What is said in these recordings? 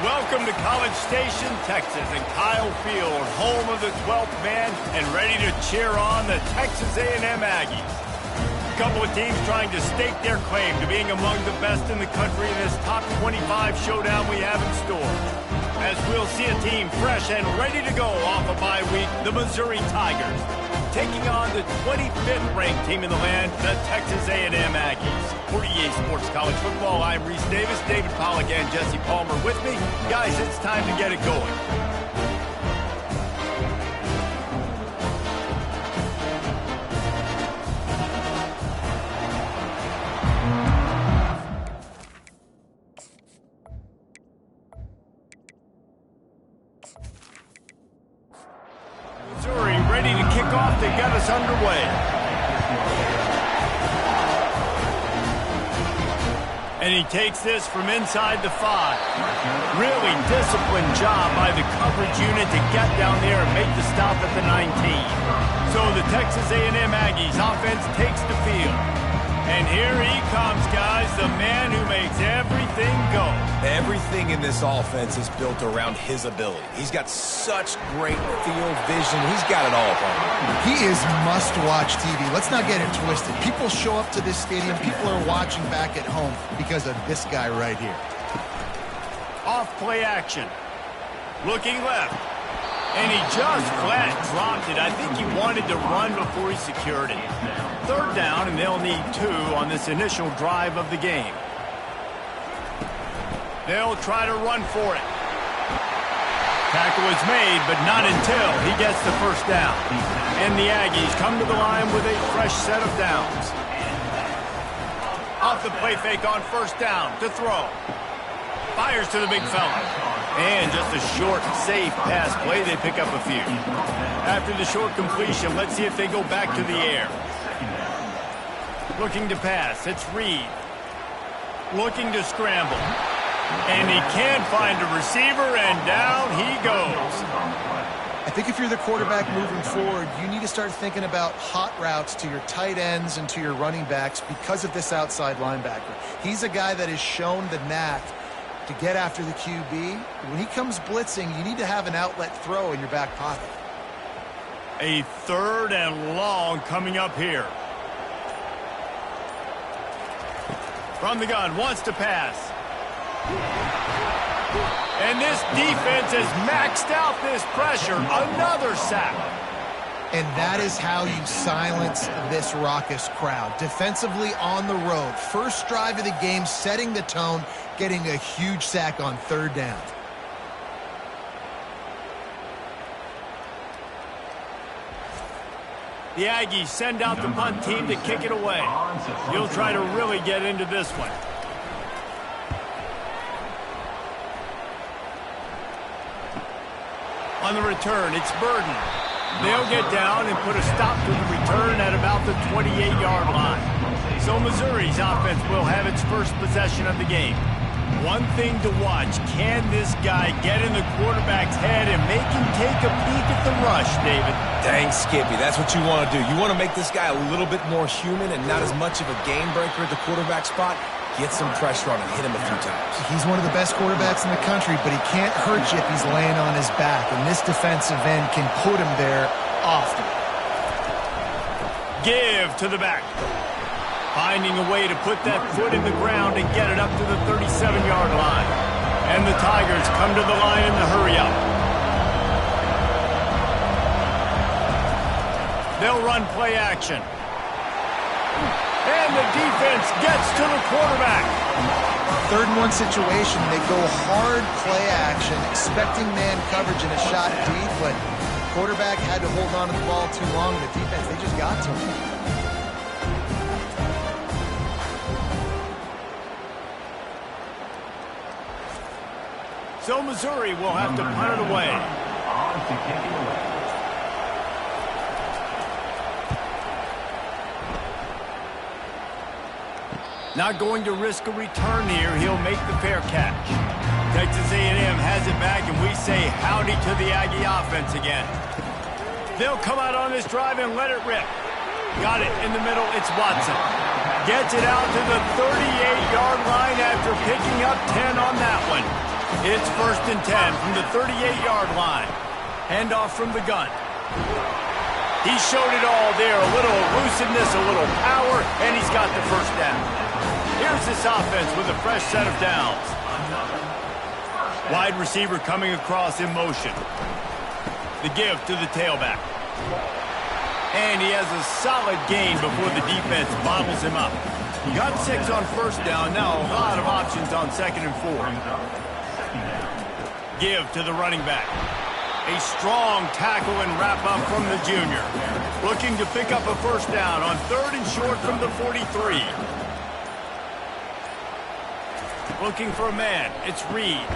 Welcome to College Station, Texas, and Kyle Field, home of the 12th man, and ready to cheer on the Texas A&M Aggies. A couple of teams trying to stake their claim to being among the best in the country in this top 25 showdown we have in store. As we'll see a team fresh and ready to go off a bye week, the Missouri Tigers, taking on the 25th ranked team in the land, the Texas A&M Aggies. For EA Sports College Football, I'm Reese Davis, David Pollack, and Jesse Palmer with me. Guys, it's time to get it going. Missouri ready to kick off to get us underway. And he takes this from inside the 5. Really disciplined job by the coverage unit to get down there and make the stop at the 19. So the Texas A&M Aggies offense takes the field. And here he comes, guys, the man who makes everything go. Everything in this offense is built around his ability. He's got such great field vision. He's got it all. He is must-watch TV. Let's not get it twisted. People show up to this stadium. People are watching back at home because of this guy right here. Off play action. Looking left. And he just flat dropped it. I think he wanted to run before he secured it. Third down, and they'll need 2 on this initial drive of the game. They'll try to run for it. Tackle is made, but not until he gets the first down. And the Aggies come to the line with a fresh set of downs. Off the play fake on first down to throw. Fires to the big fella. And just a short, safe pass play. They pick up a few. After the short completion, let's see if they go back to the air. Looking to pass. It's Reed. Looking to scramble. And he can't find a receiver, and down he goes. I think if you're the quarterback moving forward, you need to start thinking about hot routes to your tight ends and to your running backs because of this outside linebacker. He's a guy that has shown the knack to get after the QB. When he comes blitzing, you need to have an outlet throw in your back pocket. A 3rd and long coming up here. From the gun, wants to pass. And this defense has maxed out this pressure. Another sack. And that is how you silence this raucous crowd. Defensively on the road. First drive of the game, setting the tone, getting a huge sack on 3rd down. The Aggies send out the punt team to kick it away. He'll try to really get into this one. On the return, it's Burden. They'll get down and put a stop to the return at about the 28-yard line. So Missouri's offense will have its first possession of the game. One thing to watch, can this guy get in the quarterback's head and make him take a peek at the rush, David? Dang, Skippy, that's what you want to do. You want to make this guy a little bit more human and not as much of a game breaker at the quarterback spot. Get some pressure on him, hit him a few times. He's one of the best quarterbacks in the country, but he can't hurt you if he's laying on his back, and this defensive end can put him there often. Give to the back. Finding a way to put that foot in the ground and get it up to the 37-yard line. And the Tigers come to the line in the hurry-up. They'll run play action. And the defense gets to the quarterback. 3rd and 1 situation, they go hard play action, expecting man coverage and a shot deep, but the quarterback had to hold on to the ball too long, and the defense, they just got to him. So Missouri will have to punt it away. Not going to risk a return here. He'll make the fair catch. Texas A&M has it back, and we say howdy to the Aggie offense again. They'll come out on this drive and let it rip. Got it in the middle. It's Watson. Gets it out to the 38-yard line after picking up 10 on that one. It's 1st and 10 from the 38-yard line. Handoff from the gun. He showed it all there. A little elusiveness, a little power, and he's got the first down. Here's this offense with a fresh set of downs. Wide receiver coming across in motion. The give to the tailback. And he has a solid gain before the defense bottles him up. Got 6 on 1st down. Now a lot of options on 2nd and 4. Give to the running back. A strong tackle and wrap-up from the junior. Looking to pick up a 1st down on 3rd and short from the 43. Looking for a man. It's Reed.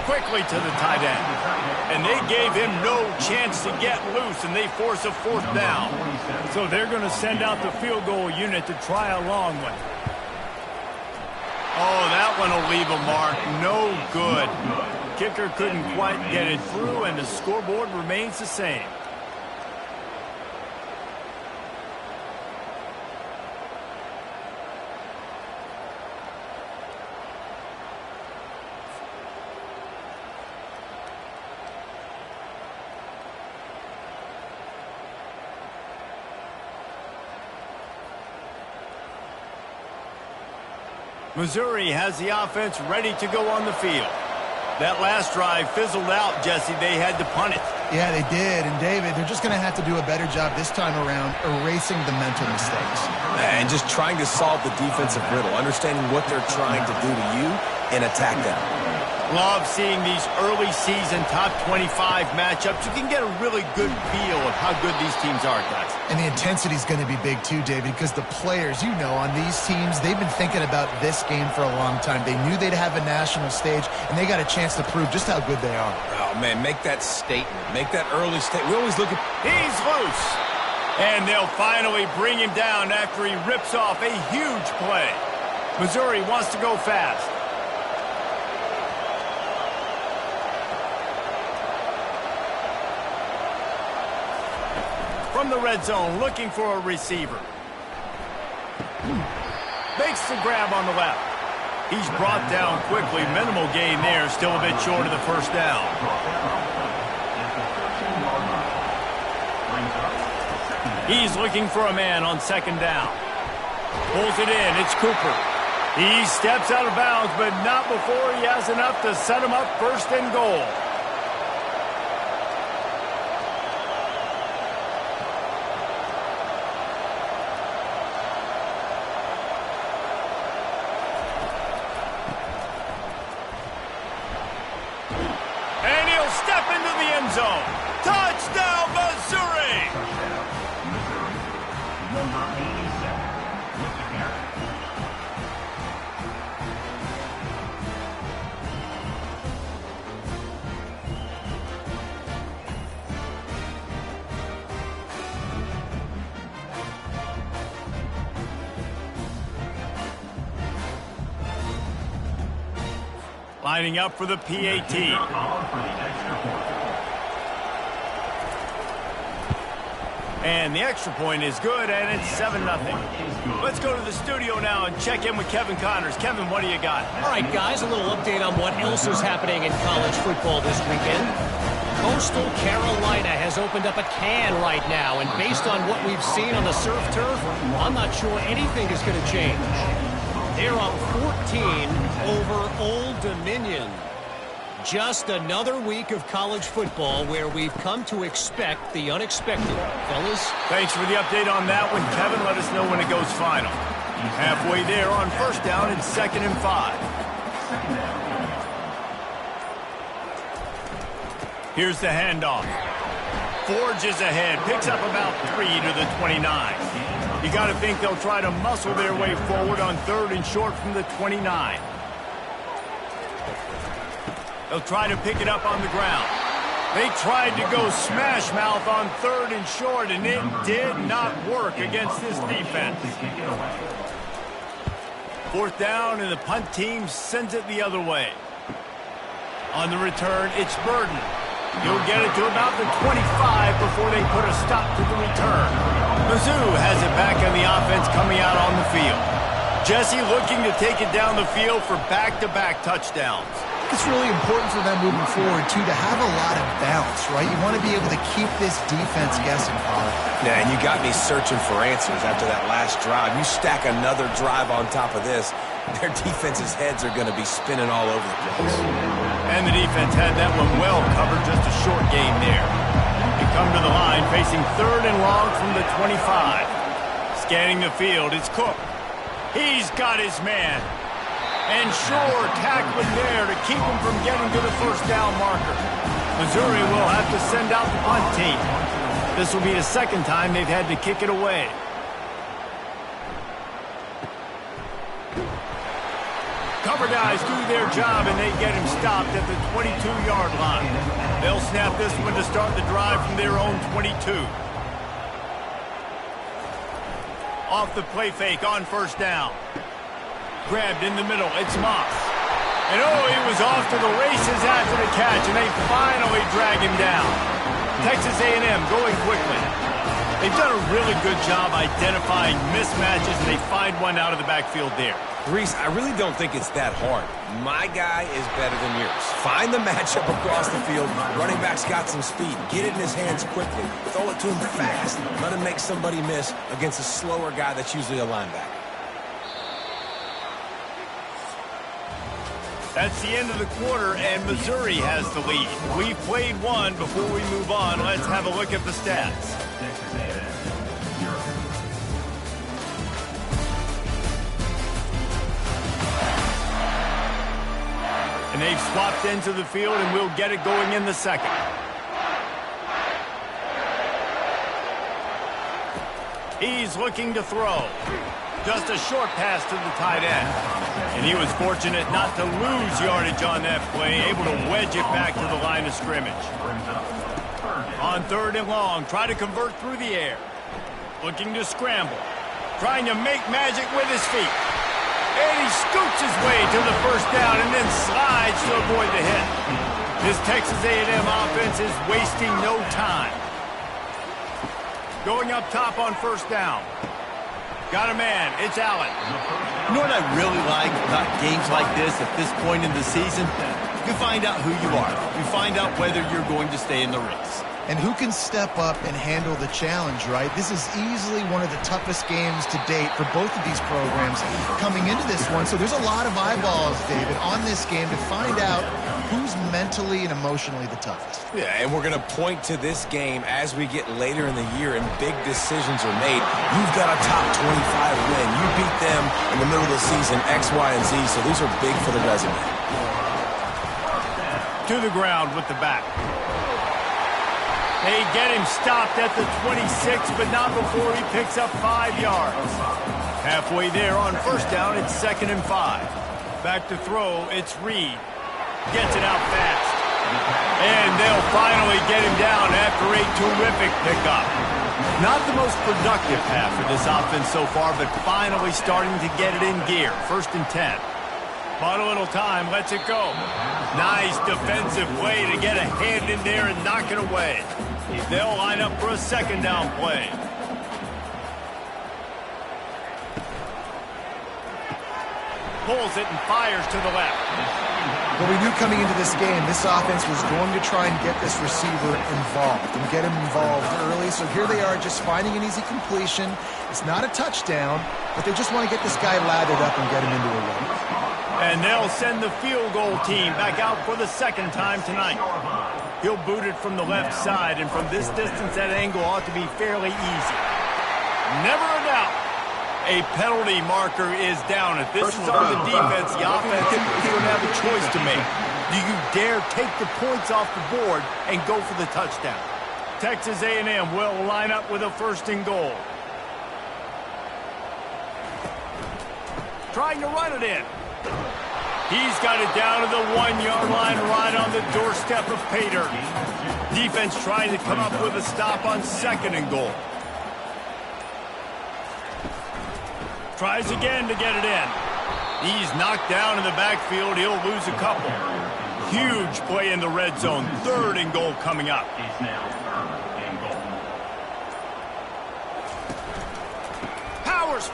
Quickly to the tight end. And they gave him no chance to get loose, and they force a 4th down. So they're going to send out the field goal unit to try a long one. Oh, that one will leave a mark. No good. Kicker couldn't quite get it through, and the scoreboard remains the same. Missouri has the offense ready to go on the field. That last drive fizzled out, Jesse. They had to punt it. Yeah, they did. And, David, they're just going to have to do a better job this time around erasing the mental mistakes. And just trying to solve the defensive riddle, understanding what they're trying to do to you and attack them. Love seeing these early season top 25 matchups. You can get a really good feel of how good these teams are, guys. And the intensity is going to be big too, David, because the players, you know, on these teams, they've been thinking about this game for a long time. They knew they'd have a national stage, and they got a chance to prove just how good they are. Oh, man, make that statement. Make that early statement. We always look at... He's loose. And they'll finally bring him down after he rips off a huge play. Missouri wants to go fast. From the red zone, looking for a receiver. Makes the grab on the left. He's brought down quickly. Minimal gain there. Still a bit short of the 1st down. He's looking for a man on 2nd down. Pulls it in. It's Cooper. He steps out of bounds, but not before he has enough to set him up 1st and goal. Zone. Touchdown, Missouri! Number 87, lining up for the PAT. And the extra point is good, and it's 7-0. Let's go to the studio now and check in with Kevin Connors. Kevin, what do you got? All right, guys, a little update on what else is happening in college football this weekend. Coastal Carolina has opened up a can right now, and based on what we've seen on the surf turf, I'm not sure anything is going to change. They're up 14 over Old Dominion. Just another week of college football where we've come to expect the unexpected. Fellas? Thanks for the update on that one, Kevin. Let us know when it goes final. Halfway there on 1st down and 2nd and 5. Here's the handoff. Forges ahead. Picks up about 3 to the 29. You got to think they'll try to muscle their way forward on 3rd and short from the 29. They'll try to pick it up on the ground. They tried to go smash mouth on 3rd and short, and it did not work against this defense. 4th down, and the punt team sends it the other way. On the return, it's Burden. He'll get it to about the 25 before they put a stop to the return. Mizzou has it back on the offense coming out on the field. Jesse looking to take it down the field for back-to-back touchdowns. It's really important for them moving forward, too, to have a lot of bounce, right? You want to be able to keep this defense guessing, Colin. Yeah, and you got me searching for answers after that last drive. You stack another drive on top of this, their defense's heads are going to be spinning all over the place. And the defense had that one well covered, just a short game there. They come to the line facing 3rd and long from the 25. Scanning the field, it's Cook. He's got his man. And sure, tackling there to keep him from getting to the first down marker. Missouri will have to send out the punt team. This will be the second time they've had to kick it away. Cover guys do their job, and they get him stopped at the 22-yard line. They'll snap this one to start the drive from their own 22. Off the play fake on first down. Grabbed in the middle, it's Moss. And oh, he was off to the races after the catch, and they finally drag him down. Texas A&M going quickly. They've done a really good job identifying mismatches, and they find one out of the backfield there. Reese, I really don't think it's that hard. My guy is better than yours. Find the matchup across the field. Running back's got some speed. Get it in his hands quickly. Throw it to him fast. Let him make somebody miss against a slower guy that's usually a linebacker. That's the end of the quarter, and Missouri has the lead. We've played one. Before we move on, let's have a look at the stats. And they've swapped into the field, and we'll get it going in the second. He's looking to throw. Just a short pass to the tight end. And he was fortunate not to lose yardage on that play, able to wedge it back to the line of scrimmage. On 3rd and long, try to convert through the air. Looking to scramble. Trying to make magic with his feet. And he scoots his way to the first down and then slides to avoid the hit. This Texas A&M offense is wasting no time. Going up top on first down. Got a man. It's Allen. You know what I really like about games like this at this point in the season? You find out who you are. You find out whether you're going to stay in the race. And who can step up and handle the challenge, right? This is easily one of the toughest games to date for both of these programs coming into this one. So there's a lot of eyeballs, David, on this game to find out who's mentally and emotionally the toughest. Yeah, and we're going to point to this game as we get later in the year and big decisions are made. You've got a top 25 win. You beat them in the middle of the season, X, Y, and Z, so these are big for the resume. To the ground with the back. They get him stopped at the 26, but not before he picks up 5 yards. Halfway there on first down, it's 2nd and 5. Back to throw, it's Reed. Gets it out fast. And they'll finally get him down after a terrific pickup. Not the most productive half for this offense so far, but finally starting to get it in gear. 1st and 10. Bought a little time, lets it go. Nice defensive play to get a hand in there and knock it away. They'll line up for a 2nd down play. Pulls it and fires to the left. Well, we knew coming into this game, this offense was going to try and get this receiver involved and get him involved early. So here they are just finding an easy completion. It's not a touchdown, but they just want to get this guy lathered up and get him into a run. And they'll send the field goal team back out for the 2nd time tonight. He'll boot it from the left side, and from this distance, that angle ought to be fairly easy. Never a doubt. A penalty marker is down. If this is on the defense, the offense is going to have a choice to make. Do you dare take the points off the board and go for the touchdown? Texas A&M will line up with a 1st and goal. Trying to run it in. He's got it down to the 1-yard line right on the doorstep of pay dirt. Defense trying to come up with a stop on 2nd and goal. Tries again to get it in. He's knocked down in the backfield. He'll lose a couple. Huge play in the red zone. 3rd and goal coming up.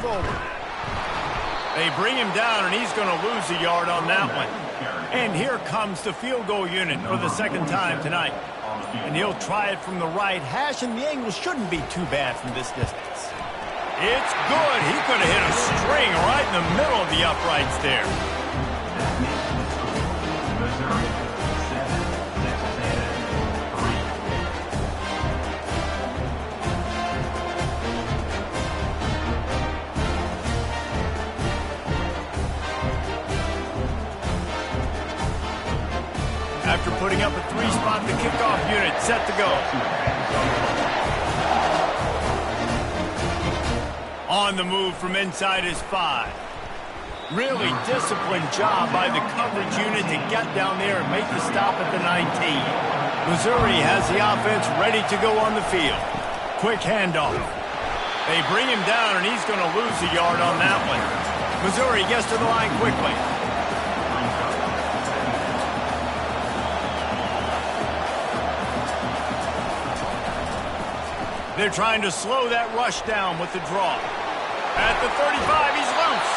forward. They bring him down, and he's going to lose a yard on that one. And here comes the field goal unit for the second time tonight. And he'll try it from the right hash, and the angle shouldn't be too bad from this distance. It's good. He could have hit a string right in the middle of the uprights there. After putting up a three-spot, the kickoff unit set to go. On the move from inside his 5. Really disciplined job by the coverage unit to get down there and make the stop at the 19. Missouri has the offense ready to go on the field. Quick handoff. They bring him down, and he's going to lose a yard on that one. Missouri gets to the line quickly. They're trying to slow that rush down with the draw. At the 35, he's loose.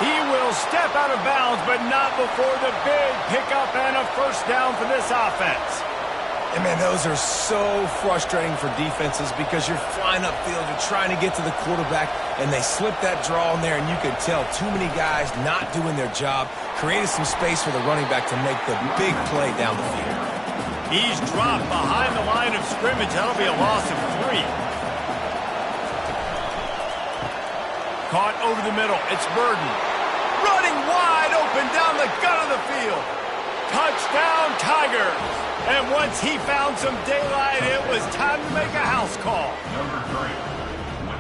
He will step out of bounds, but not before the big pickup and a first down for this offense. And, man, those are so frustrating for defenses because you're flying upfield, you're trying to get to the quarterback, and they slip that draw in there, and you can tell too many guys not doing their job, created some space for the running back to make the big play down the field. He's dropped behind the line of scrimmage. That'll be a loss of 3. Caught over the middle. It's Burden. Running wide open down the gut of the field. Touchdown, Tigers. And once he found some daylight, it was time to make a house call.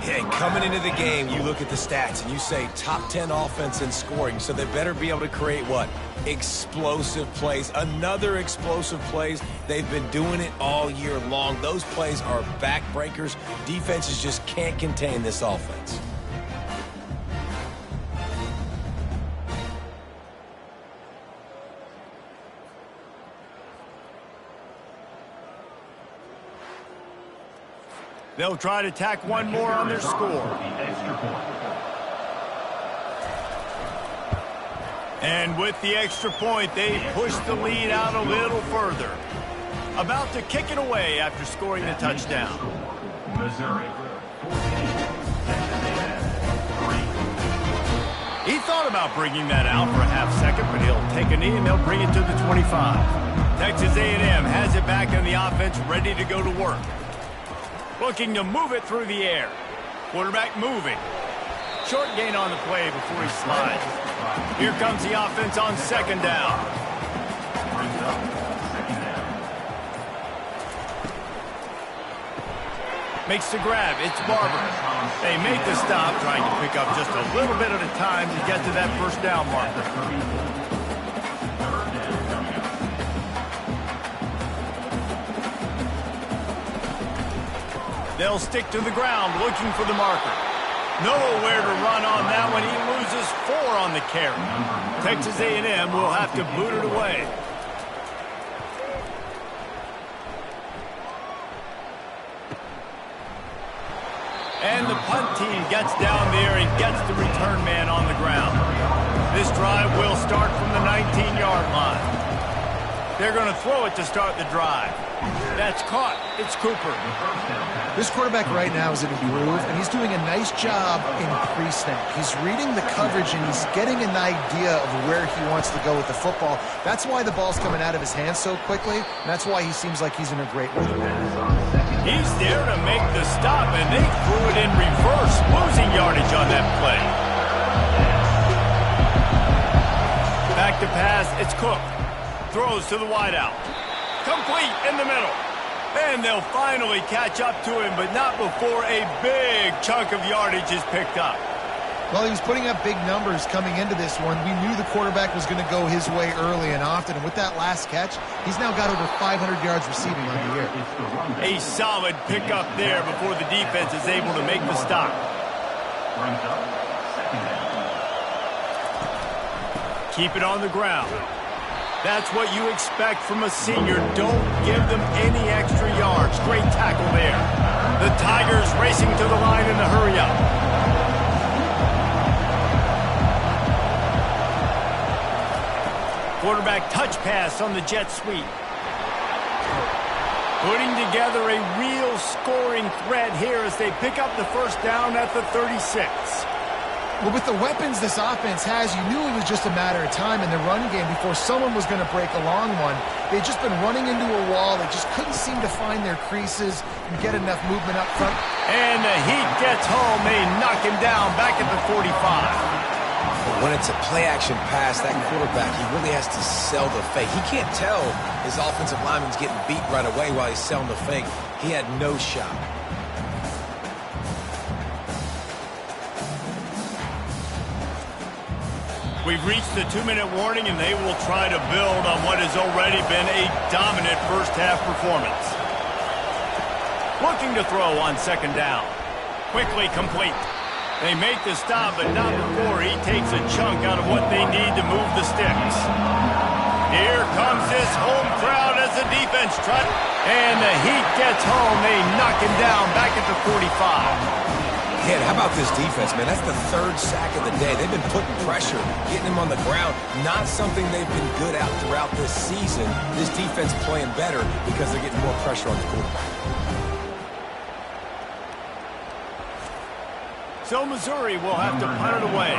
Hey, coming into the game, you look at the stats and you say top 10 offense in scoring, so they better be able to create what? Explosive plays. Another explosive plays. They've been doing it all year long. Those plays are backbreakers. Defenses just can't contain this offense. They'll try to tack one more on their score. And with the extra point, they push the lead out a little further. About to kick it away after scoring the touchdown. Missouri. He thought about bringing that out for a half second, but he'll take a knee and they'll bring it to the 25. Texas A&M has it back on the offense, ready to go to work. Looking to move it through the air. Quarterback moving. Short gain on the play before he slides. Here comes the offense on second down. Makes the grab. It's Barber. They make the stop, trying to pick up just a little bit at a time to get to that first down marker. They'll stick to the ground looking for the marker. Nowhere to run on that one. He loses 4 on the carry. Texas A&M will have to boot it away. And the punt team gets down there and gets the return man on the ground. This drive will start from the 19-yard line. They're going to throw it to start the drive. That's caught. It's Cooper. This quarterback right now is in a groove, and he's doing a nice job in pre-snap. He's reading the coverage, and he's getting an idea of where he wants to go with the football. That's why the ball's coming out of his hands so quickly, and that's why he seems like he's in a great rhythm. He's there to make the stop, and they threw it in reverse, losing yardage on that play. Back to pass. It's Cook. Throws to the wideout. Complete in the middle. And they'll finally catch up to him, but not before a big chunk of yardage is picked up. Well, he was putting up big numbers coming into this one. We knew the quarterback was going to go his way early and often, and with that last catch, he's now got over 500 yards receiving on the year. A solid pickup there before the defense is able to make the stop. Keep it on the ground. That's what you expect from a senior. Don't give them any extra yards. Great tackle there. The Tigers racing to the line in the hurry-up. Quarterback touch pass on the jet sweep. Putting together a real scoring threat here as they pick up the first down at the 36. Well, with the weapons this offense has, you knew it was just a matter of time in the run game before someone was going to break a long one. They'd just been running into a wall. They just couldn't seem to find their creases and get enough movement up front. And the heat gets home. They knock him down back at the 45. When it's a play-action pass, that quarterback, he really has to sell the fake. He can't tell his offensive lineman's getting beat right away while he's selling the fake. He had no shot. We've reached the 2-minute warning, and they will try to build on what has already been a dominant first-half performance. Looking to throw on second down. Quickly complete. They make the stop, but not before he takes a chunk out of what they need to move the sticks. Here comes this home crowd as the defense tries. And the heat gets home. They knock him down back at the 45. Yeah, how about this defense, man? That's the third sack of the day. They've been putting pressure, getting him on the ground. Not something they've been good at throughout this season. This defense playing better because they're getting more pressure on the quarterback. So Missouri will have to punt it away.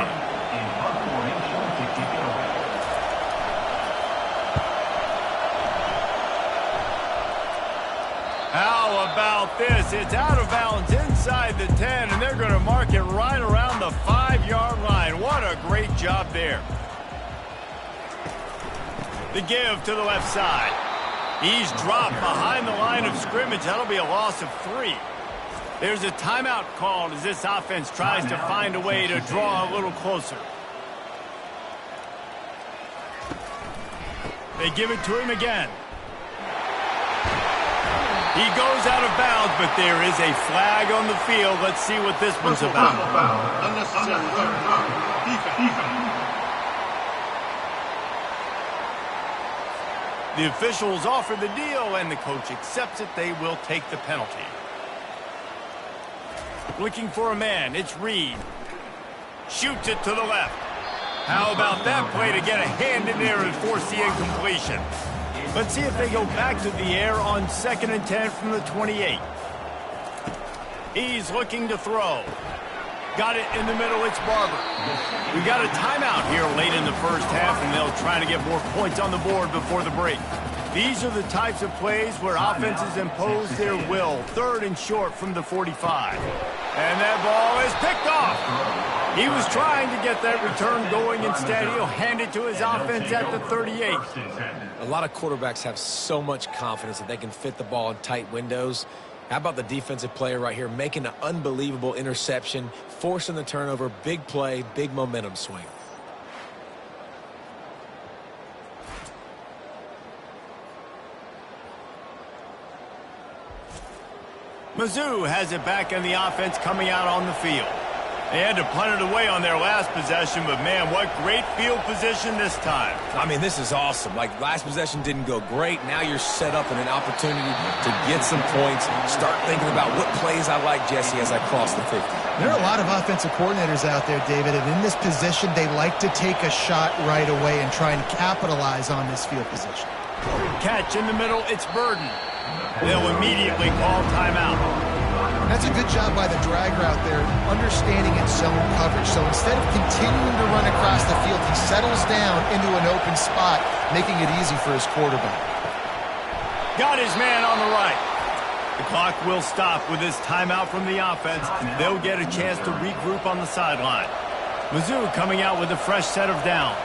How about this? It's out of bounds inside the 10, and they're going to mark it right around the 5-yard line. What a great job there. The give to the left side. He's dropped behind the line of scrimmage. That'll be a loss of 3. There's a timeout called as this offense tries to find a way to draw a little closer. They give it to him again. He goes out of bounds, but there is a flag on the field. Let's see what this one's about. The officials offer the deal, and the coach accepts it. They will take the penalty. Looking for a man. It's Reed. Shoots it to the left. How about that play to get a hand in there and force the incompletion? Let's see if they go back to the air on 2nd and 10 from the 28. He's looking to throw. Got it in the middle. It's Barber. We got a timeout here late in the first half, and they'll try to get more points on the board before the break. These are the types of plays where offenses impose their will. 3rd and short from the 45. And that ball is picked off. He was trying to get that return going. Instead, he'll hand it to his offense at the 38. A lot of quarterbacks have so much confidence that they can fit the ball in tight windows. How about the defensive player right here making an unbelievable interception, forcing the turnover, big play, big momentum swing. Mizzou has it back in the offense coming out on the field. They had to punt it away on their last possession, but man, what great field position this time. I mean, this is awesome. Like, last possession didn't go great. Now you're set up in an opportunity to get some points. Start thinking about what plays I like, Jesse, as I cross the 50. There are a lot of offensive coordinators out there, David, and in this position, they like to take a shot right away and try and capitalize on this field position. Catch in the middle, it's Burden. They'll immediately call timeout. That's a good job by the drag route there, understanding its zone coverage. So instead of continuing to run across the field, he settles down into an open spot, making it easy for his quarterback. Got his man on the right. The clock will stop with this timeout from the offense. They'll get a chance to regroup on the sideline. Mizzou coming out with a fresh set of downs.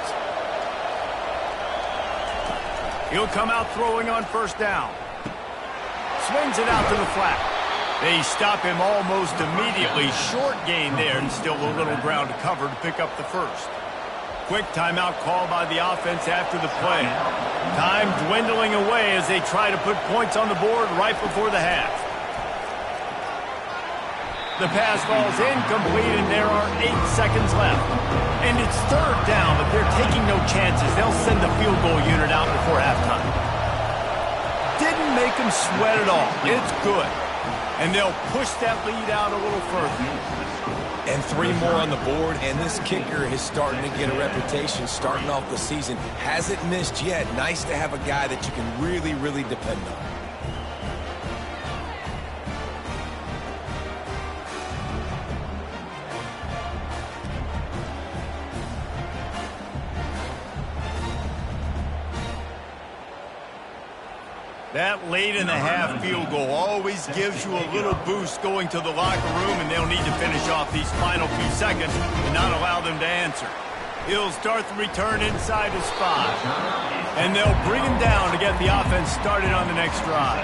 He'll come out throwing on first down. Swings it out to the flat. They stop him almost immediately. Short gain there, and still a little ground to cover to pick up the first. Quick timeout call by the offense after the play. Time dwindling away as they try to put points on the board right before the half. The pass falls incomplete, and there are 8 seconds left. And it's third down, but they're taking no chances. They'll send the field goal unit out before halftime. Didn't make them sweat at all. It's good. And they'll push that lead out a little further. And 3 more on the board, and this kicker is starting to get a reputation starting off the season. Hasn't missed yet. Nice to have a guy that you can really, really depend on. That late in the half field goal always gives you a little boost going to the locker room, and they'll need to finish off these final few seconds and not allow them to answer. He'll start the return inside his 5. And they'll bring him down to get the offense started on the next drive.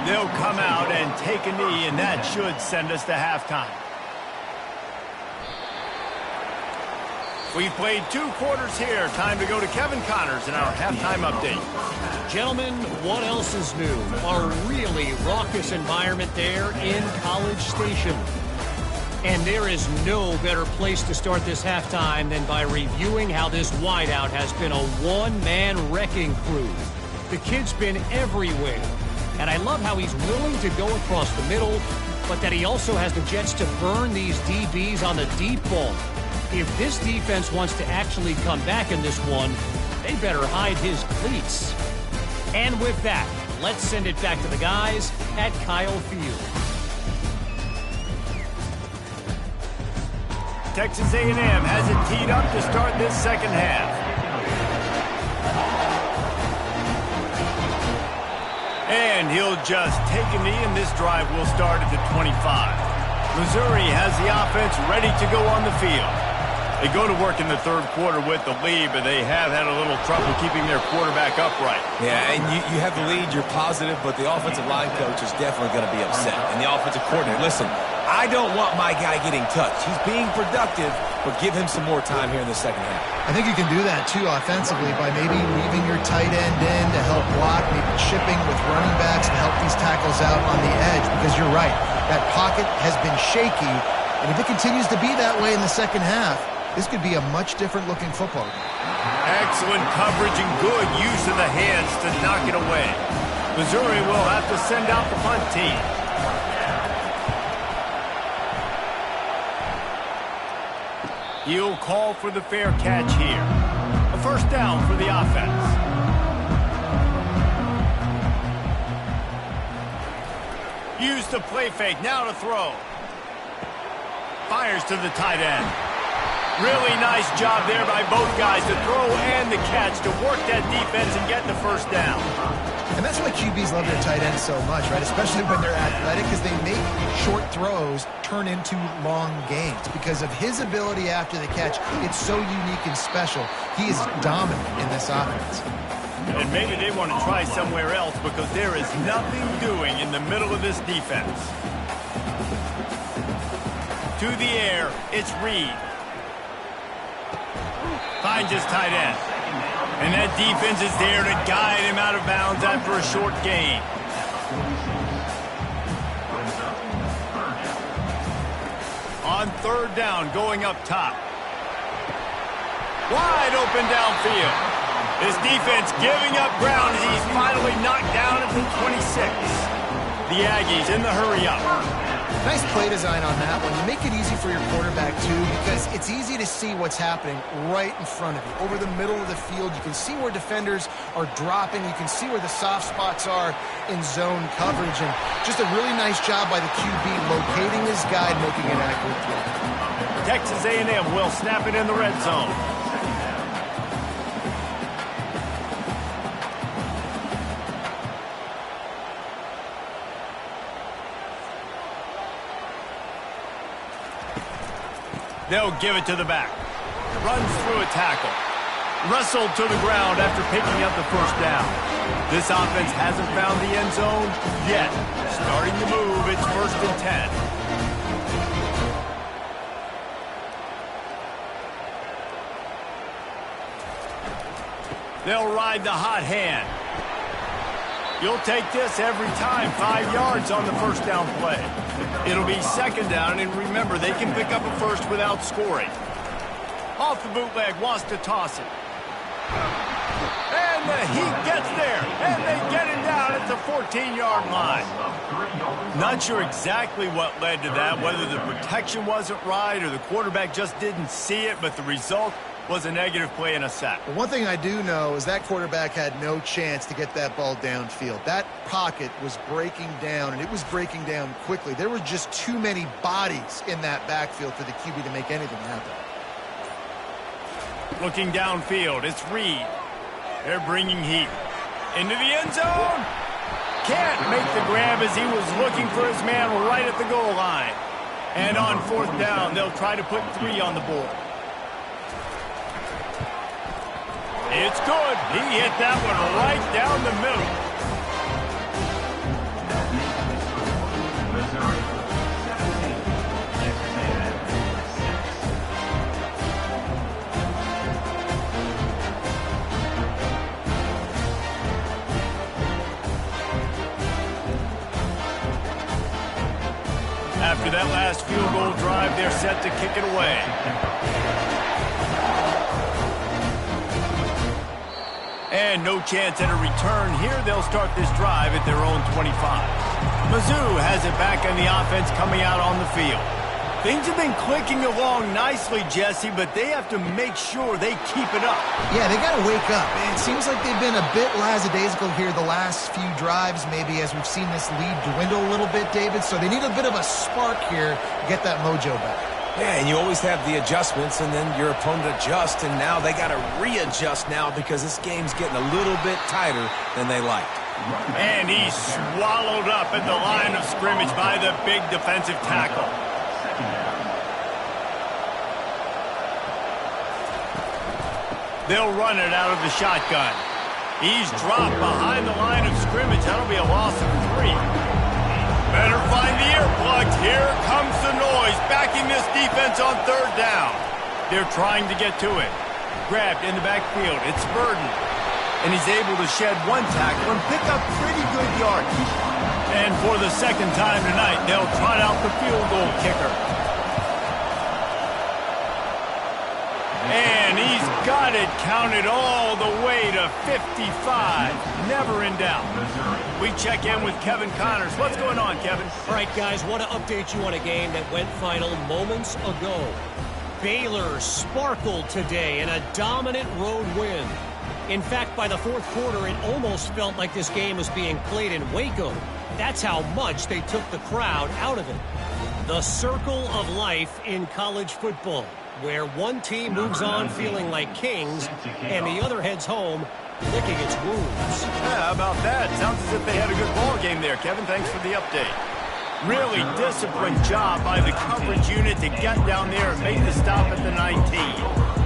They'll come out and take a knee, and that should send us to halftime. We've played 2 quarters here. Time to go to Kevin Connors in our halftime update. Gentlemen, what else is new? A really raucous environment there in College Station. And there is no better place to start this halftime than by reviewing how this wideout has been a one-man wrecking crew. The kid's been everywhere. And I love how he's willing to go across the middle, but that he also has the jets to burn these DBs on the deep ball. If this defense wants to actually come back in this one, they better hide his cleats. And with that, let's send it back to the guys at Kyle Field. Texas A&M has it teed up to start this second half. And he'll just take a knee, and this drive will start at the 25. Missouri has the offense ready to go on the field. They go to work in the third quarter with the lead, but they have had a little trouble keeping their quarterback upright. Yeah, and you have the lead, you're positive, but the offensive line coach is definitely going to be upset. And the offensive coordinator, listen, I don't want my guy getting touched. He's being productive, but give him some more time here in the second half. I think you can do that, too, offensively, by maybe leaving your tight end in to help block, maybe chipping with running backs to help these tackles out on the edge, because you're right. That pocket has been shaky, and if it continues to be that way in the second half, this could be a much different-looking football game. Excellent coverage and good use of the hands to knock it away. Missouri will have to send out the punt team. He'll call for the fair catch here. A first down for the offense. Use the play fake. Now to throw. Fires to the tight end. Really nice job there by both guys to throw and the catch to work that defense and get the first down. And that's why QBs love their tight ends so much, right? Especially when they're athletic, because they make short throws turn into long gains. Because of his ability after the catch, it's so unique and special. He is dominant in this offense. And maybe they want to try somewhere else because there is nothing doing in the middle of this defense. To the air, it's Reed. Finds his tight end. And that defense is there to guide him out of bounds after a short gain. On third down, going up top. Wide open downfield. This defense giving up ground as he's finally knocked down at the 26. The Aggies in the hurry up. Nice play design on that one. You make it easy for your quarterback, too, because it's easy to see what's happening right in front of you. Over the middle of the field, you can see where defenders are dropping. You can see where the soft spots are in zone coverage. And just a really nice job by the QB locating his guy and making an accurate throw. Texas A&M will snap it in the red zone. They'll give it to the back. Runs through a tackle. Wrestled to the ground after picking up the first down. This offense hasn't found the end zone yet. Starting to move, it's 1st and 10. They'll ride the hot hand. You'll take this every time. 5 yards on the first down play. It'll be second down, and remember, they can pick up a first without scoring. Off the bootleg, wants to toss it. And the heat gets there, and they get it down at the 14-yard line. Not sure exactly what led to that, whether the protection wasn't right or the quarterback just didn't see it, but the result was a negative play and a sack. Well, one thing I do know is that quarterback had no chance to get that ball downfield. That pocket was breaking down, and it was breaking down quickly. There were just too many bodies in that backfield for the QB to make anything happen. Looking downfield, it's Reed. They're bringing heat. Into the end zone. Can't make the grab as he was looking for his man right at the goal line. And on 4th down, they'll try to put 3 on the board. It's good. He hit that one right down the middle. After that last field goal drive, they're set to kick it away. And no chance at a return here. They'll start this drive at their own 25. Mizzou has it back on the offense coming out on the field. Things have been clicking along nicely, Jesse, but they have to make sure they keep it up. Yeah, they got to wake up. It seems like they've been a bit lackadaisical here the last few drives, maybe as we've seen this lead dwindle a little bit, David. So they need a bit of a spark here to get that mojo back. Yeah, and you always have the adjustments, and then your opponent adjusts, and now they got to readjust now because this game's getting a little bit tighter than they liked. And he's swallowed up at the line of scrimmage by the big defensive tackle. They'll run it out of the shotgun. He's dropped behind the line of scrimmage. That'll be a loss of 3. Better find the earplugs. Here comes the noise, backing this defense on 3rd down. They're trying to get to it. Grabbed in the backfield. It's Burden. And he's able to shed 1 tackle and pick up pretty good yardage. And for the 2nd time tonight, they'll trot out the field goal kicker. And he's got it counted all the way to 55. Never in doubt. We check in with Kevin Connors. What's going on, Kevin? All right, guys, want to update you on a game that went final moments ago. Baylor sparkled today in a dominant road win. In fact, by the 4th quarter, it almost felt like this game was being played in Waco. That's how much they took the crowd out of it. The circle of life in college football, where one team moves on feeling like kings and the other heads home licking its wounds. Yeah, how about that? Sounds as if they had a good ball game there, Kevin. Thanks for the update. Really disciplined job by the coverage unit to get down there and make the stop at the 19.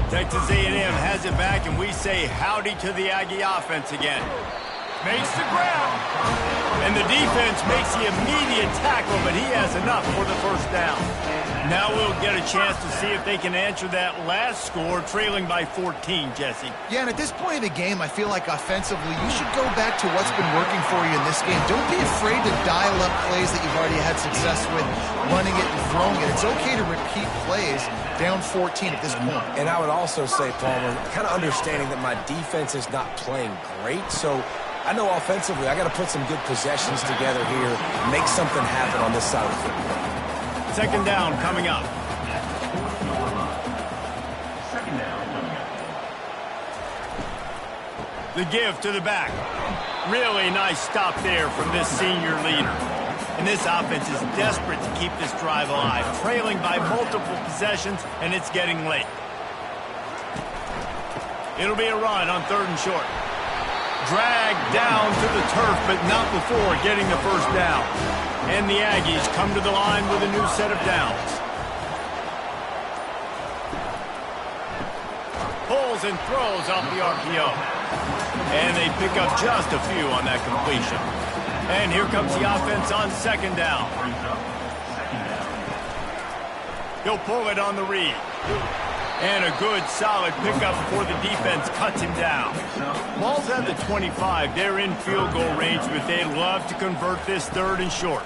Texas A&M has it back, and we say howdy to the Aggie offense again. Makes the grab. And the defense makes the immediate tackle, but he has enough for the 1st down. Now we'll get a chance to see if they can answer that last score, trailing by 14, Jesse. Yeah, and at this point of the game, I feel like offensively, you should go back to what's been working for you in this game. Don't be afraid to dial up plays that you've already had success with, running it and throwing it. It's okay to repeat plays down 14 at this point. And I would also say, Palmer, kind of understanding that my defense is not playing great, so I know offensively I got to put some good possessions together here, make something happen on this side of the football. 2nd down coming up. The give to the back. Really nice stop there from this senior leader. And this offense is desperate to keep this drive alive, trailing by multiple possessions, and it's getting late. It'll be a run on 3rd and short. Dragged down to the turf, but not before getting the 1st down. And the Aggies come to the line with a new set of downs. Pulls and throws off the RPO. And they pick up just a few on that completion. And here comes the offense on 2nd down. He'll pull it on the read. And a good, solid pickup before the defense cuts him down. Ball's at the 25. They're in field goal range, but they'd love to convert this 3rd and short.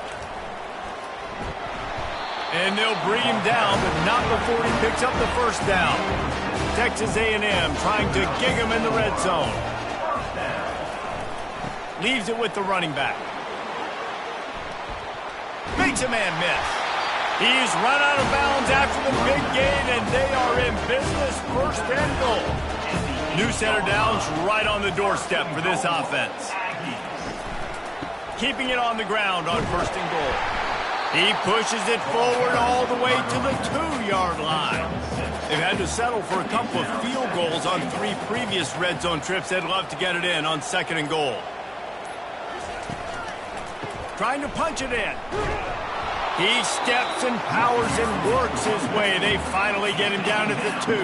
And they'll bring him down, but not before he picks up the 1st down. Texas A&M trying to gig him in the red zone. Leaves it with the running back. Makes a man miss. He's run out of bounds after the big gain, and they are in business, first and goal. New center downs right on the doorstep for this offense. Keeping it on the ground on first and goal. He pushes it forward all the way to the 2-yard line. They've had to settle for a couple of field goals on 3 previous red zone trips. They'd love to get it in on second and goal. Trying to punch it in. He steps and powers and works his way. They finally get him down at the 2.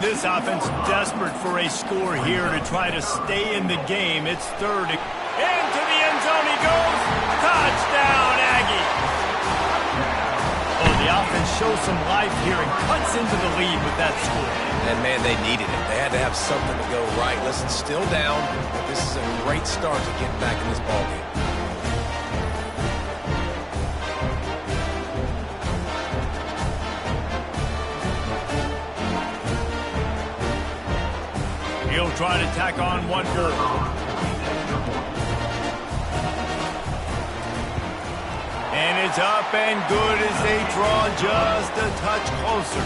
This offense desperate for a score here to try to stay in the game. It's third. Into the end zone he goes. Touchdown, Aggie. Oh, the offense shows some life here and cuts into the lead with that score. And, man, they needed it. They had to have something to go right. Listen, still down, but this is a great start to getting back in this ballgame. He'll try to tack on one more. And it's up and good as they draw just a touch closer.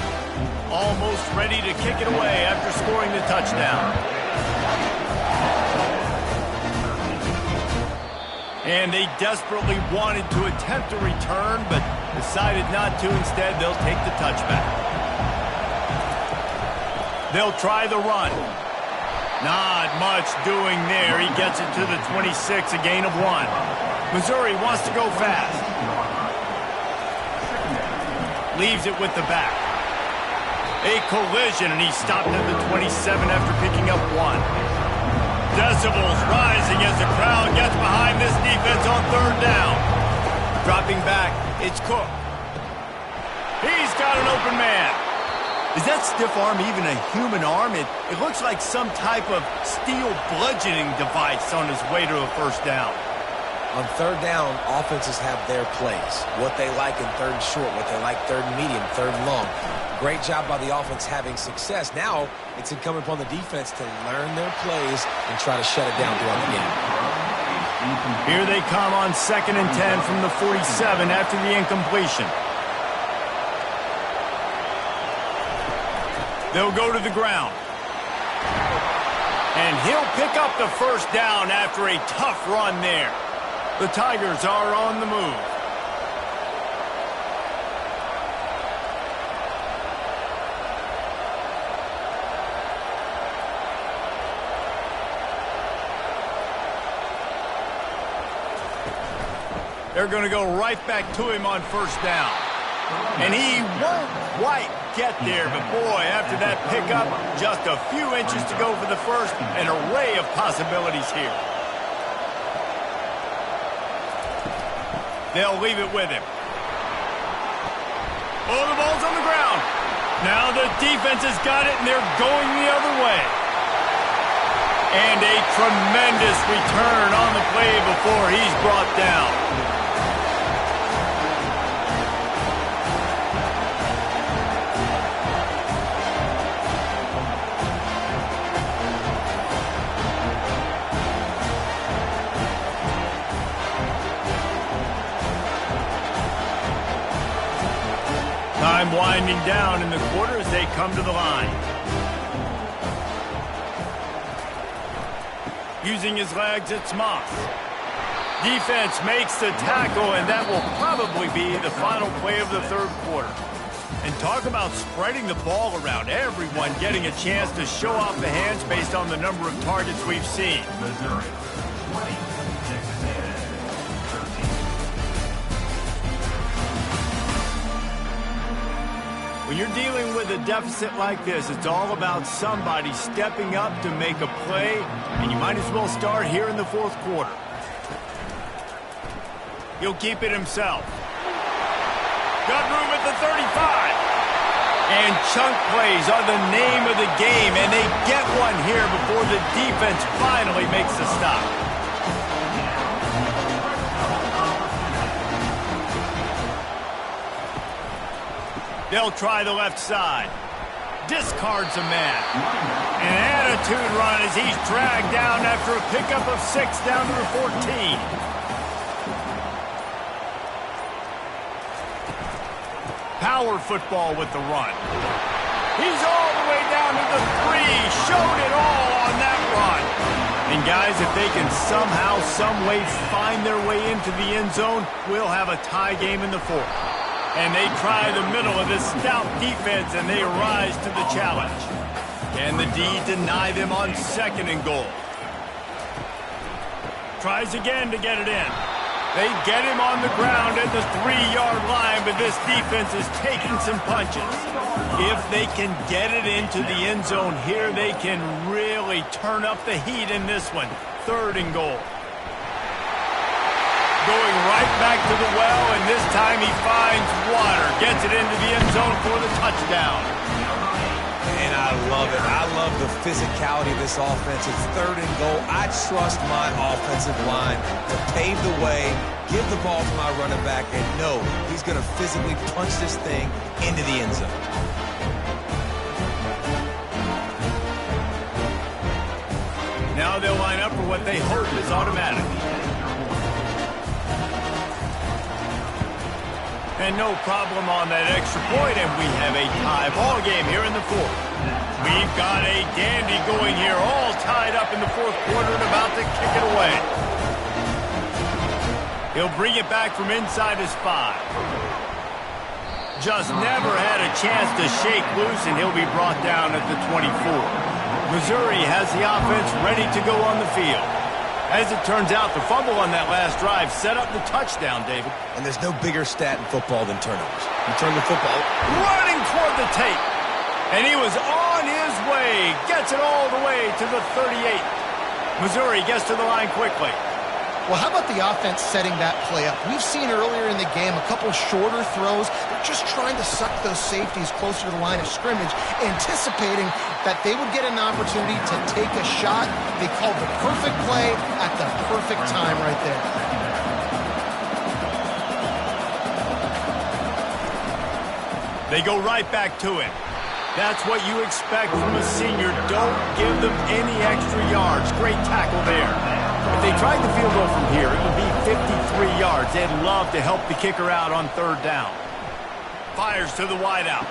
Almost ready to kick it away after scoring the touchdown. And they desperately wanted to attempt a return, but decided not to. Instead, they'll take the touchback. They'll try the run. Not much doing there. He gets it to the 26, a gain of 1. Missouri wants to go fast. Leaves it with the back. A collision, and he stopped at the 27 after picking up 1. Decibels rising as the crowd gets behind this defense on third down. Dropping back, it's Cook. He's got an open man. Is that stiff arm even a human arm? It looks like some type of steel bludgeoning device on his way to a first down. On third down, offenses have their plays. What they like in third and short, what they like third and medium, third and long. Great job by the offense having success. Now it's incumbent upon the defense to learn their plays and try to shut it down throughout the game. Here they come on 2nd and 10 from the 47 after the incompletion. They'll go to the ground. And he'll pick up the first down after a tough run there. The Tigers are on the move. They're going to go right back to him on first down. And he won't quite get there, but boy, after that pickup, just a few inches to go for the first. An array of possibilities here. They'll leave it with him. Oh, the ball's on the ground. Now the defense has got it, and they're going the other way. And a tremendous return on the play before he's brought down. Time winding down in the quarter as they come to the line. Using his legs, it's Moss. Defense makes the tackle, and that will probably be the final play of the third quarter. And talk about spreading the ball around. Everyone getting a chance to show off the hands based on the number of targets we've seen. Missouri, 20, Texas A&M, 13. When you're dealing with a deficit like this, it's all about somebody stepping up to make a play, and you might as well start here in the fourth quarter. He'll keep it himself. Got room at the 35. And chunk plays are the name of the game, and they get one here before the defense finally makes the stop. They'll try the left side. discards a man. An attitude run as he's dragged down after a pickup of 6 down to the 14. Power football with the run. He's all the way down to the 3. Showed it all on that run. And guys, if they can somehow, some way find their way into the end zone, we'll have a tie game in the 4th. And they try the middle of this stout defense, and they rise to the challenge. Can the D deny them on 2nd and goal? Tries again to get it in. They get him on the ground at the 3-yard line, but this defense is taking some punches. If they can get it into the end zone here, they can really turn up the heat in this one. 3rd and goal. Going right back to the well, and this time he finds water. Gets it into the end zone for the touchdown. And I love it. I love the physicality of this offense. It's 3rd and goal. I trust my offensive line to pave the way, give the ball to my running back, and know he's going to physically punch this thing into the end zone. Now they'll line up for what they hope is automatic. And no problem on that extra point, and we have a tie ball game here in the 4th. We've got a dandy going here, all tied up in the 4th quarter and about to kick it away. He'll bring it back from inside his 5. Just never had a chance to shake loose, and he'll be brought down at the 24. Missouri has the offense ready to go on the field. As it turns out, the fumble on that last drive set up the touchdown, David. And there's no bigger stat in football than turnovers. You turn the football running toward the tape. And he was on his way. Gets it all the way to the 38. Missouri gets to the line quickly. Well, how about the offense setting that play up? We've seen earlier in the game a couple shorter throws. They're just trying to suck those safeties closer to the line of scrimmage, anticipating that they would get an opportunity to take a shot. They called the perfect play at the perfect time right there. They go right back to it. That's what you expect from a senior. Don't give them any extra yards. Great tackle there. If they tried the field goal from here, it would be 53 yards. They'd love to help the kicker out on 3rd down. Fires to the wideout.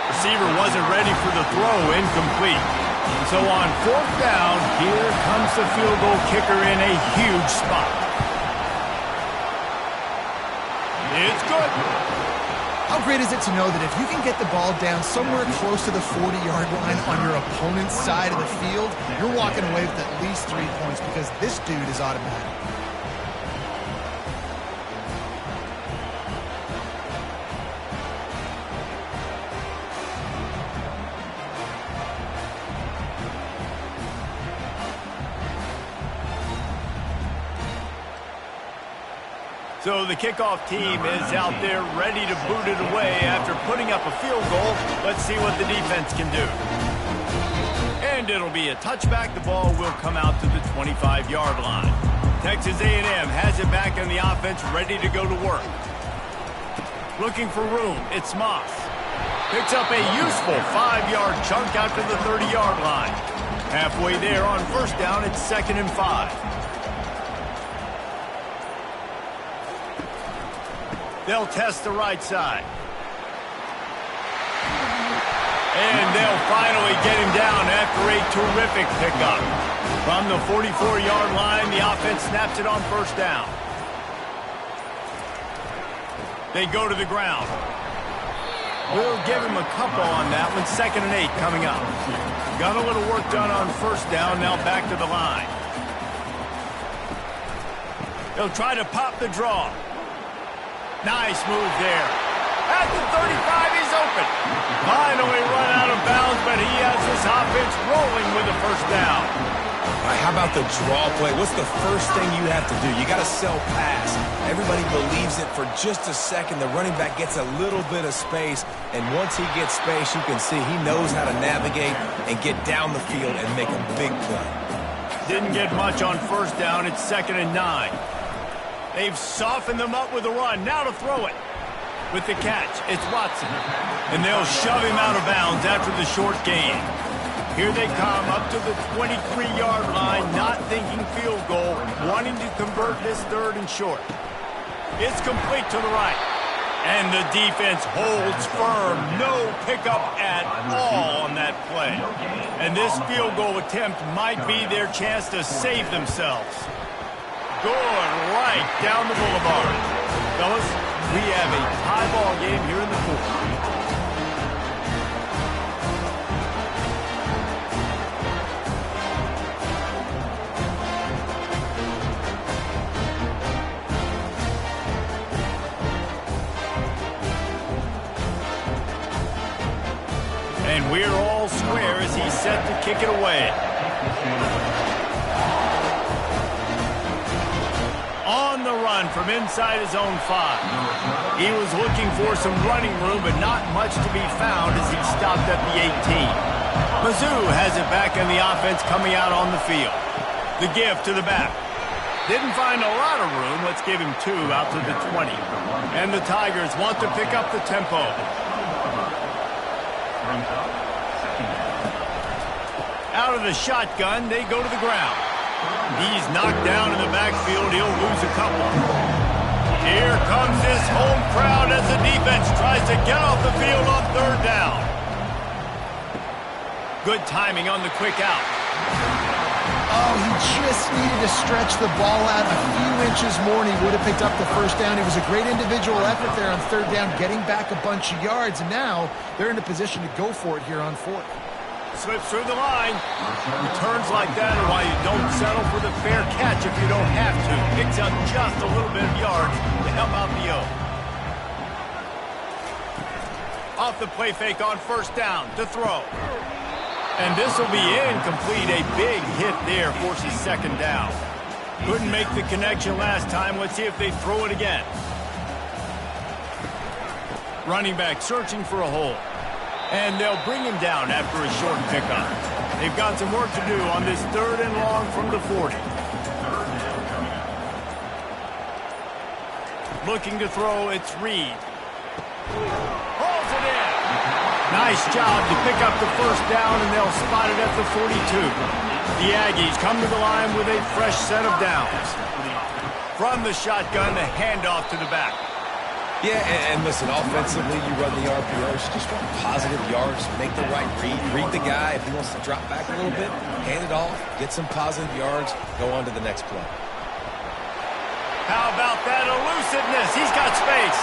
Receiver wasn't ready for the throw, incomplete. And so on 4th down, here comes the field goal kicker in a huge spot. It's good. How great is it to know that if you can get the ball down somewhere close to the 40-yard line on your opponent's side of the field, you're walking away with at least 3 points because this dude is automatic. So the kickoff team is out there ready to boot it away after putting up a field goal. Let's see what the defense can do. And it'll be a touchback. The ball will come out to the 25-yard line. Texas A&M has it back in the offense, ready to go to work. Looking for room. It's Moss. Picks up a useful 5-yard chunk out to the 30-yard line. Halfway there on 1st down, it's 2nd and 5. They'll test the right side. And they'll finally get him down after a terrific pickup. From the 44-yard line, the offense snaps it on 1st down. They go to the ground. We'll give him a couple on that one. 2nd and 8 coming up. Got a little work done on 1st down, now back to the line. They'll try to pop the draw. Nice move there. At the 35, he's open. Finally run out of bounds, but he has this offense rolling with a 1st down. All right, how about the draw play? What's the first thing you have to do? You got to sell pass. Everybody believes it for just a second. The running back gets a little bit of space, and once he gets space, you can see he knows how to navigate and get down the field and make a big play. Didn't get much on 1st down. It's 2nd and 9. They've softened them up with a run. Now to throw it. With the catch, it's Watson. And they'll shove him out of bounds after the short gain. Here they come up to the 23-yard line, not thinking field goal, wanting to convert this third and short. It's complete to the right. And the defense holds firm. No pickup at all on that play. And this field goal attempt might be their chance to save themselves. Going right down the boulevard. Fellas, we have a tie ball game here in the fourth. And we're all square as he's set to kick it away. On the run from inside his own 5. He was looking for some running room, but not much to be found as he stopped at the 18. Mizzou has it back in the offense coming out on the field. The give to the back. Didn't find a lot of room. Let's give him 2 out to the 20. And the Tigers want to pick up the tempo. Out of the shotgun, they go to the ground. He's knocked down in the backfield. He'll lose a couple. Here comes this home crowd as the defense tries to get off the field on third down. Good timing on the quick out. Oh, he just needed to stretch the ball out a few inches more, and he would have picked up the first down. It was a great individual effort there on third down, getting back a bunch of yards, and now they're in a position to go for it here on fourth. Slips through the line. Returns like that are why you don't settle for the fair catch if you don't have to. Picks up just a little bit of yards to help out the O. Off the play fake on first down to throw. And this will be incomplete. A big hit there forces second down. Couldn't make the connection last time. Let's see if they throw it again. Running back searching for a hole. And they'll bring him down after a short pickup. They've got some work to do on this third and long from the 40. Looking to throw, it's Reed. Hauls it in. Nice job to pick up the first down, and they'll spot it at the 42. The Aggies come to the line with a fresh set of downs. From the shotgun, the handoff to the back. Yeah, and listen, offensively, you run the RPOs, you just want positive yards, make the right read the guy. If he wants to drop back a little bit, hand it off, get some positive yards, go on to the next play. How about that elusiveness? He's got space.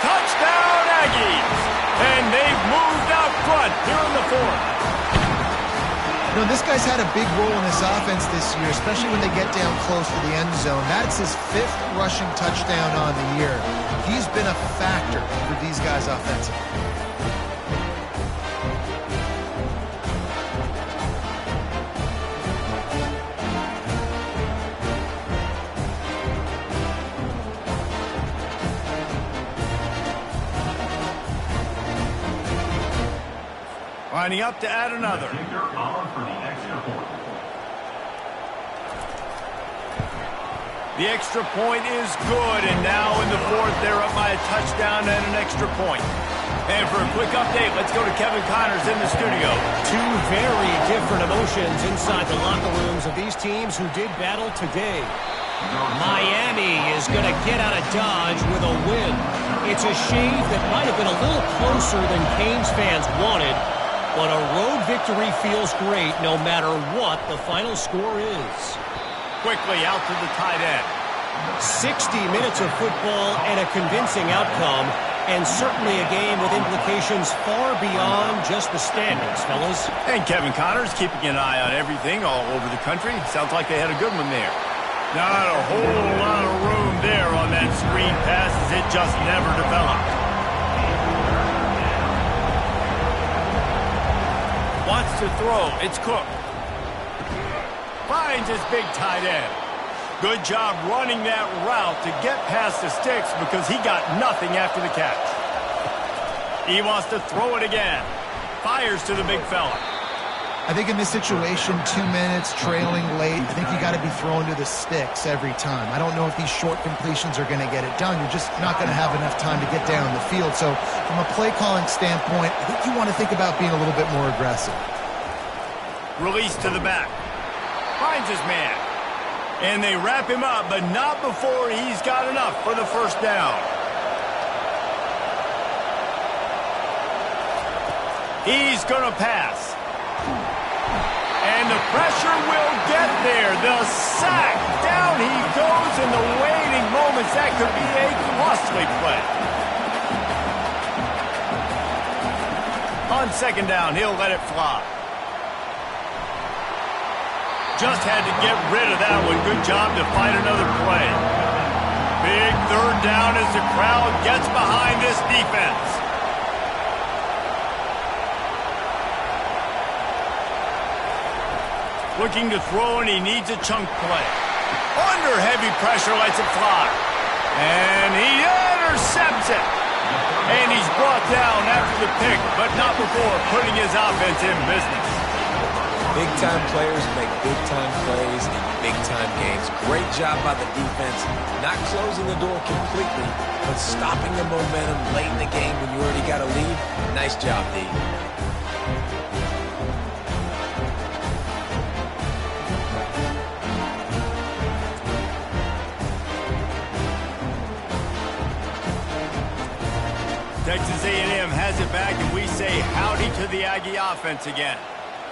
Touchdown, Aggies! And they've moved out front here in the fourth. You know, this guy's had a big role in this offense this year, especially when they get down close to the end zone. That's his 5th rushing touchdown on the year. He's been a factor for these guys offensively. Lining up to add another. The extra point is good, and now in the fourth, they're up by a touchdown and an extra point. And for a quick update, let's go to Kevin Connors in the studio. Two very different emotions inside the locker rooms of these teams who did battle today. Miami is going to get out of Dodge with a win. It's a shave that might have been a little closer than Canes fans wanted, but a road victory feels great no matter what the final score is. Quickly out to the tight end. 60 minutes of football and a convincing outcome, and certainly a game with implications far beyond just the standings, fellas. And Kevin Connors keeping an eye on everything all over the country. Sounds like they had a good one there. Not a whole lot of room there on that screen pass as it just never developed. Wants to throw. It's Cook. Finds his big tight end. Good job running that route to get past the sticks because he got nothing after the catch. He wants to throw it again. Fires to the big fella. I think in this situation, 2 minutes, trailing late, I think you got to be throwing to the sticks every time. I don't know if these short completions are going to get it done. You're just not going to have enough time to get down the field. So from a play calling standpoint, I think you want to think about being a little bit more aggressive. Release to the back. Finds his man. And they wrap him up, but not before he's got enough for the first down. He's going to pass. And the pressure will get there. The sack. Down he goes in the waiting moments. That could be a costly play. On second down, he'll let it fly. Just had to get rid of that one. Good job to find another play. Big third down as the crowd gets behind this defense. Looking to throw, and he needs a chunk play. Under heavy pressure, lets it fly. And he intercepts it. And he's brought down after the pick, but not before putting his offense in business. Big-time players make big-time plays in big-time games. Great job by the defense, not closing the door completely, but stopping the momentum late in the game when you already got a lead. Nice job, D. Texas A&M has it back, and we say howdy to the Aggie offense again.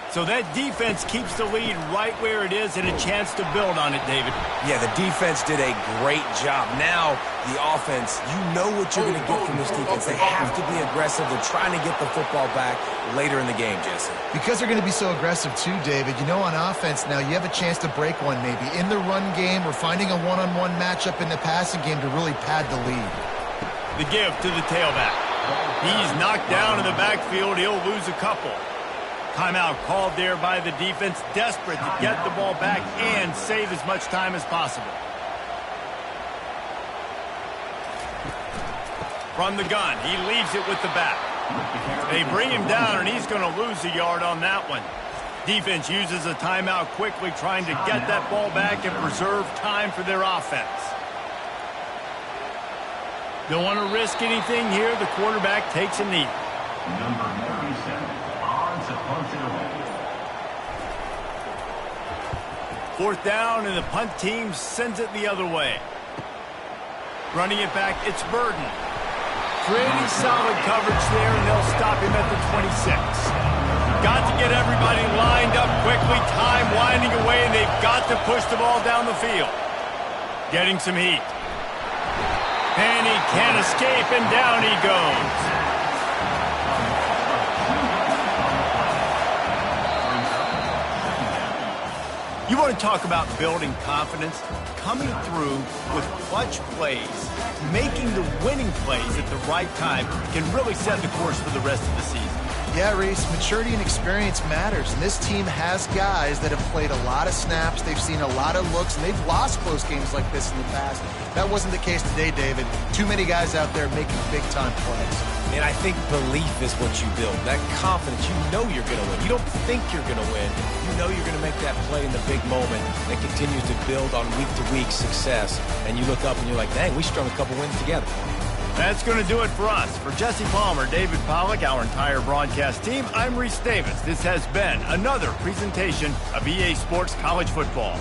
So that defense keeps the lead right where it is and a chance to build on it, David. Yeah, the defense did a great job. Now, the offense, you know what you're going to get from this defense. They have to be aggressive. They're trying to get the football back later in the game, Jesse. Because they're going to be so aggressive too, David, you know, on offense now, you have a chance to break one maybe in the run game or finding a one-on-one matchup in the passing game to really pad the lead. The give to the tailback. He's knocked down in the backfield. He'll lose a couple. Timeout called there by the defense, desperate to get the ball back and save as much time as possible. From the gun, he leaves it with the back. They bring him down, and he's going to lose a yard on that one. Defense uses a timeout quickly, trying to get that ball back and preserve time for their offense. Don't want to risk anything here. The quarterback takes a knee. Number 47, on to punt it away. Fourth down, and the punt team sends it the other way. Running it back, it's Burden. Pretty solid coverage there, and they'll stop him at the 26. Got to get everybody lined up quickly. Time winding away, and they've got to push the ball down the field. Getting some heat. And he can't escape, and down he goes. You want to talk about building confidence? Coming through with clutch plays, making the winning plays at the right time can really set the course for the rest of the season. Yeah, Reese, maturity and experience matters, and this team has guys that have played a lot of snaps, they've seen a lot of looks, and they've lost close games like this in the past. That wasn't the case today, David. Too many guys out there making big-time plays. And I think belief is what you build. That confidence, you know you're going to win. You don't think you're going to win. You know you're going to make that play in the big moment that continues to build on week-to-week success. And you look up and you're like, dang, we strung a couple wins together. That's going to do it for us. For Jesse Palmer, David Pollack, our entire broadcast team, I'm Reese Davis. This has been another presentation of EA Sports College Football.